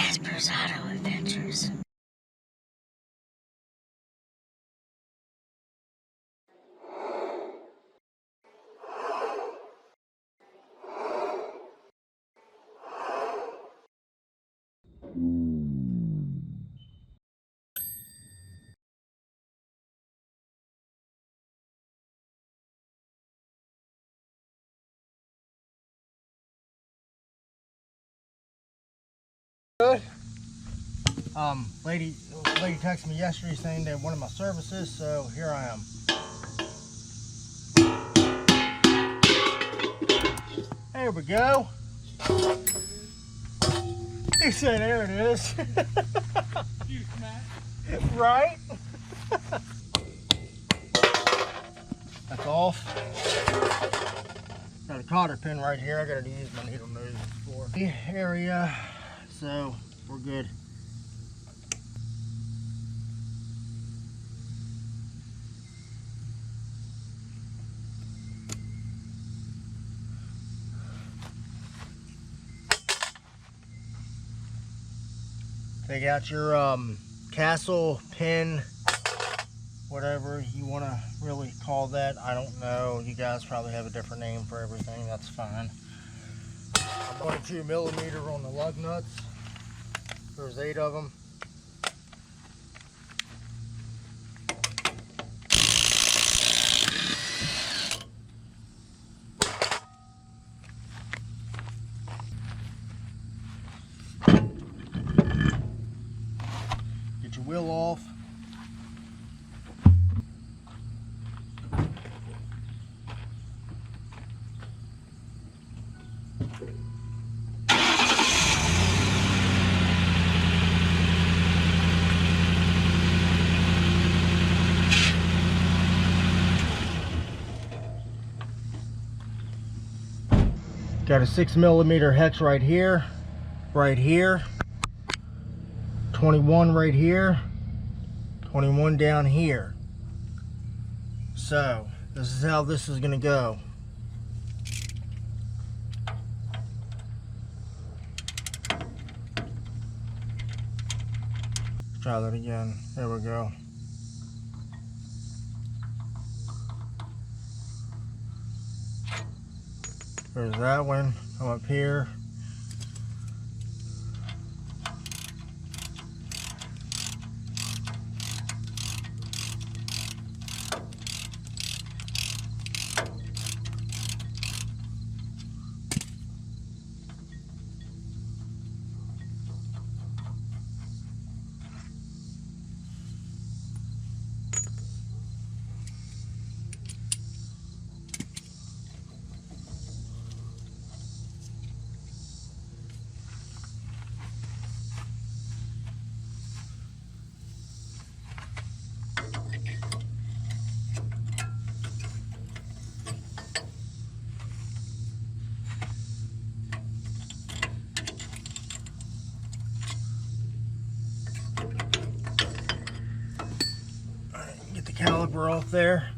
Casper's Auto Adventures. Good. Lady texted me yesterday saying they wanted my services, so here I am. There we go. He said, there it is. Right? That's off. Got a cotter pin right here. I gotta use my needle nose for the area, so we're good. Take out your castle pin, whatever you want to really call that. I don't know. You guys probably have a different name for everything. That's fine. I'm 22mm on the lug nuts. There's 8 of them. Get your wheel off. Got a 6mm hex right here, 21 right here, 21 down here. So this is how this is gonna go. Let's try that again. There we go. There's that one. Come up here. Get the caliper off there.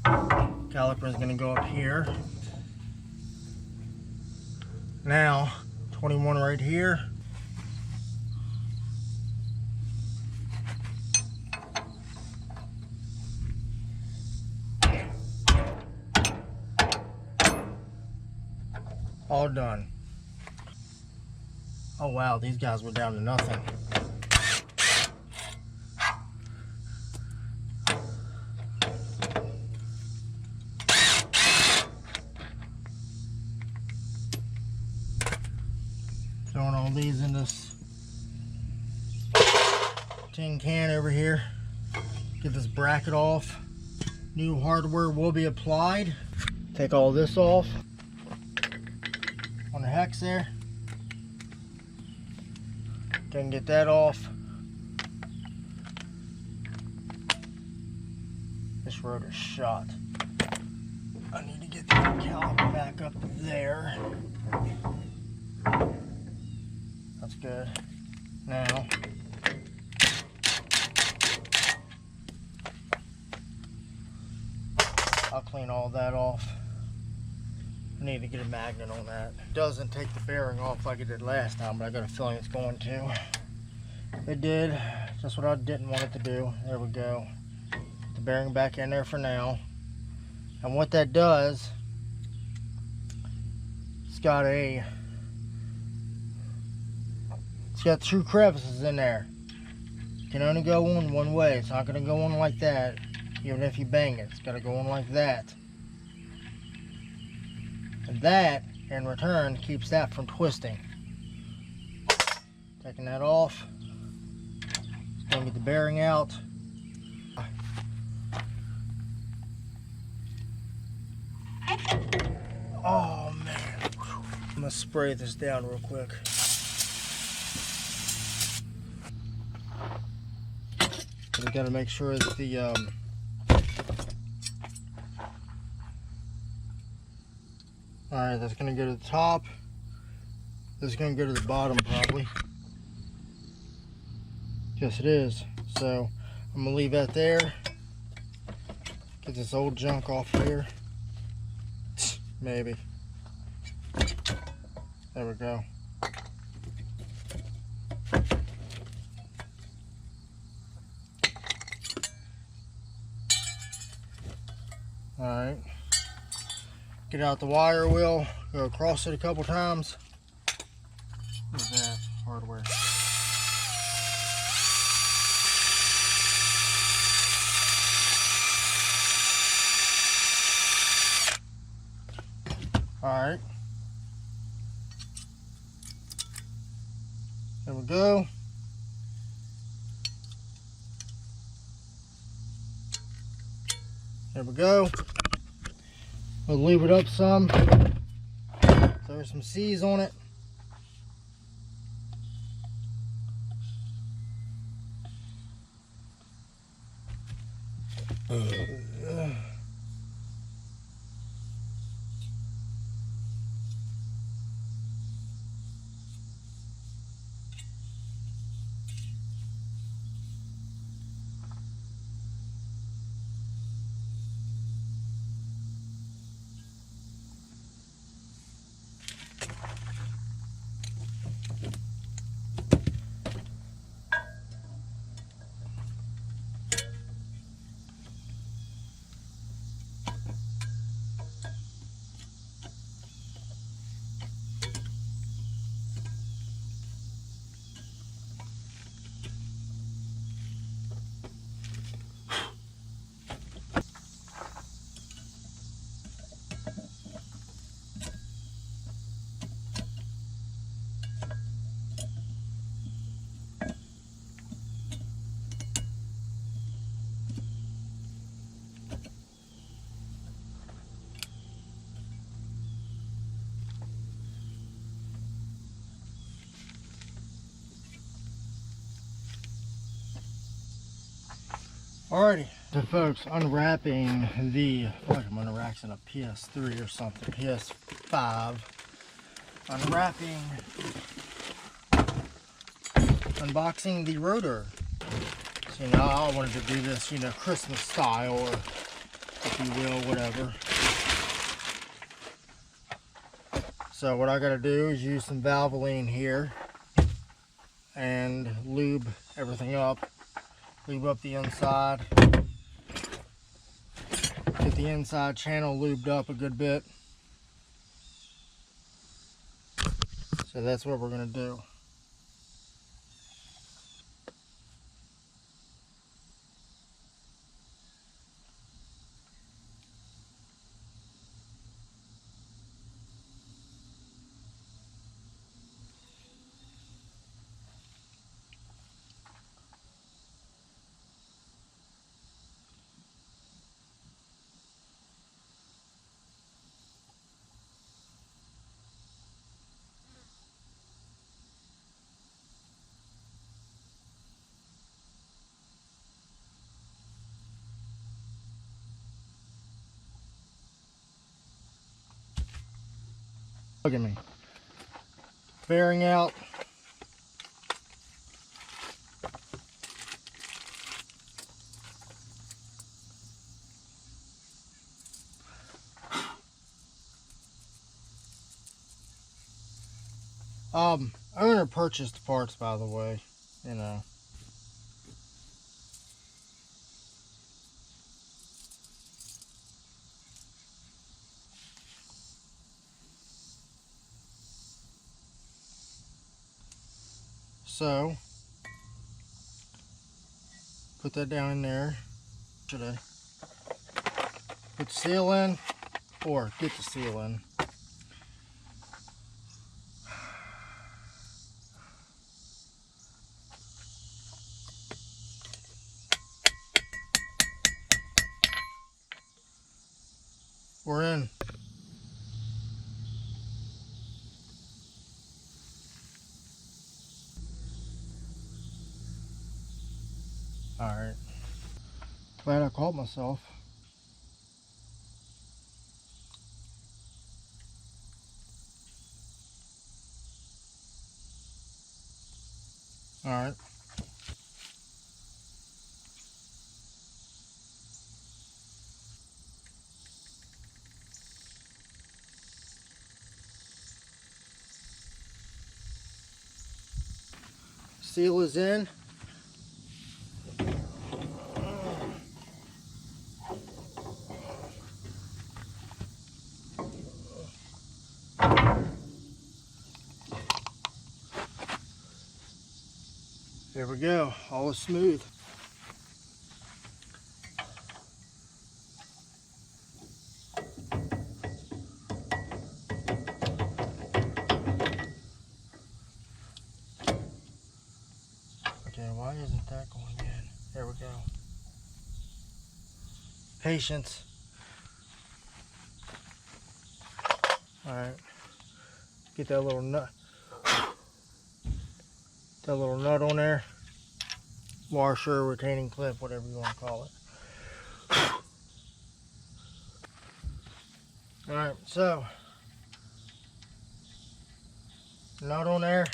Caliper is going to go up here. Now, 21 right here. All done. Oh wow, these guys were down to nothing. Throwing all these in this tin can over here. Get this bracket off. New hardware will be applied. Take all this off on the hex there. Then get that off. This rotor's shot. I need to get the caliper back up there. That's good. Now, I'll clean all that off. I need to get a magnet on that. It doesn't take the bearing off like it did last time, but I got a feeling it's going to. It did just what I didn't want it to do. There we go. The bearing back in there for now. And what that does, it's got two crevices in there. It can only go in one way. It's not going to go in like that, even if you bang it. It's got to go in like that. And that, in return, keeps that from twisting. Taking that off. Just going to get the bearing out. Oh man. I'm going to spray this down real quick. We got to make sure that the alright, that's going to go to the top. This is going to go to the bottom probably. Yes, it is. So I'm going to leave that there. Get this old junk off here. Maybe. There we go. Alright. Get out the wire wheel, go across it a couple times. What is that? Hardware. Alright. There we go. There we go. We'll leave it up some. Throw some C's on it. Alrighty, so folks, unwrapping the, like I'm unwrapping a PS3 or something, PS5. Unboxing the rotor. So I wanted to do this, Christmas style, or if you will, whatever. So what I gotta do is use some Valvoline here and lube everything up. Lube up the inside. Get the inside channel lubed up a good bit. So that's what we're going to do. Look at me. Bearing out. Owner purchased the parts, by the way. you know. So, put that down in there. Should I put the seal in or get the seal in? We're in. Alright. Glad I caught myself. Alright. Seal is in. There we go. All is smooth. Okay, why isn't that going in? There we go. Patience. Alright. Get that little nut. That little nut on there. Washer, retaining clip, whatever you want to call it. Alright, so nut on there.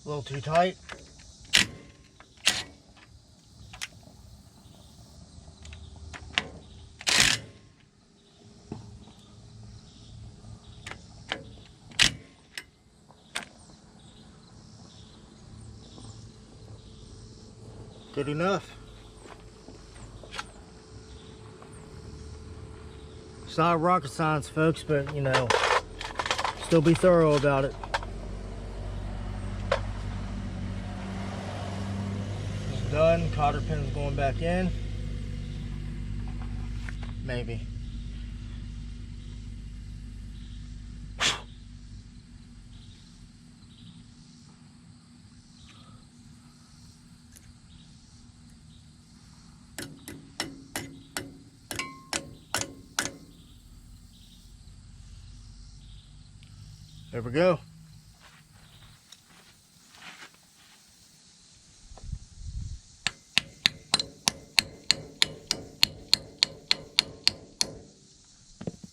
A little too tight. Good enough. It's not rocket science, folks, but you know, still be thorough about it. It's done. Cotter pin's going back in. Maybe. There we go.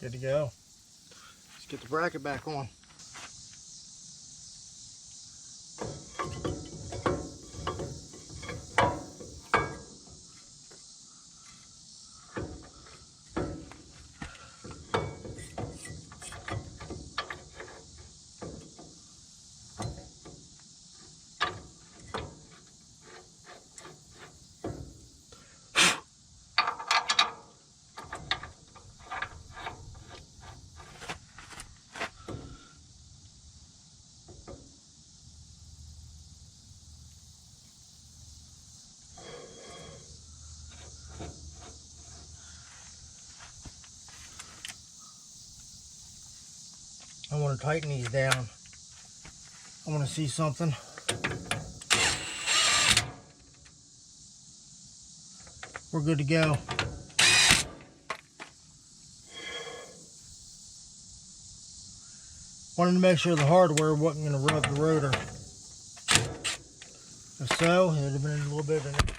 Good to go. Let's get the bracket back on. I want to tighten these down. I want to see something. We're good to go. Wanted to make sure the hardware wasn't going to rub the rotor. If so, it would have been a little bit of an issue.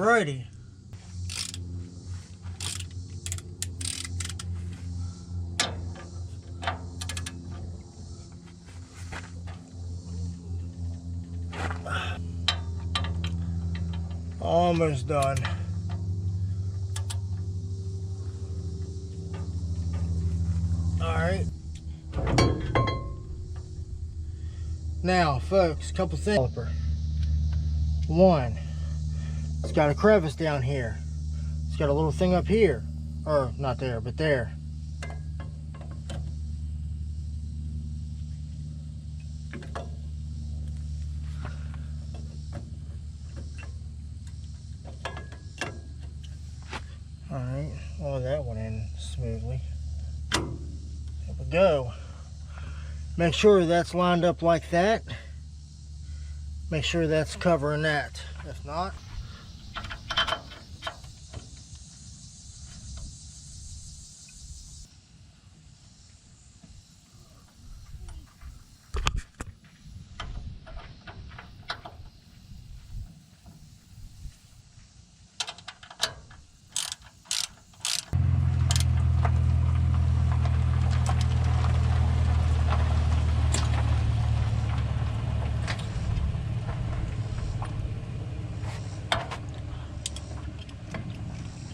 Alrighty. Almost done. Alright. Now, folks, couple things. One, it's got a crevice down here. It's got a little thing up here. Or, not there, but there. Alright, well, that went in smoothly. There we go. Make sure that's lined up like that. Make sure that's covering that. If not,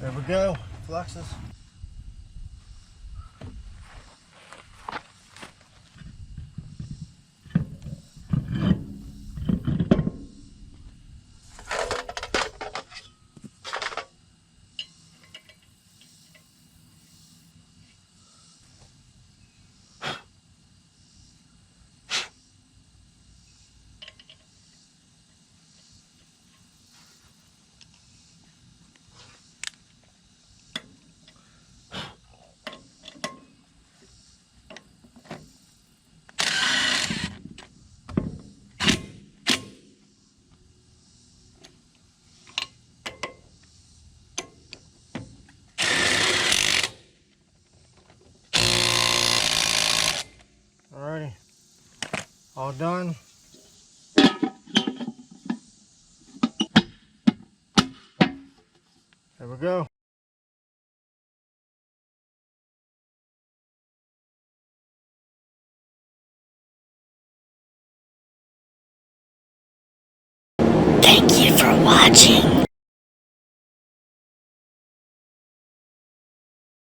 there we go. Fluxes. Alrighty, all done. There we go. Thank you for watching.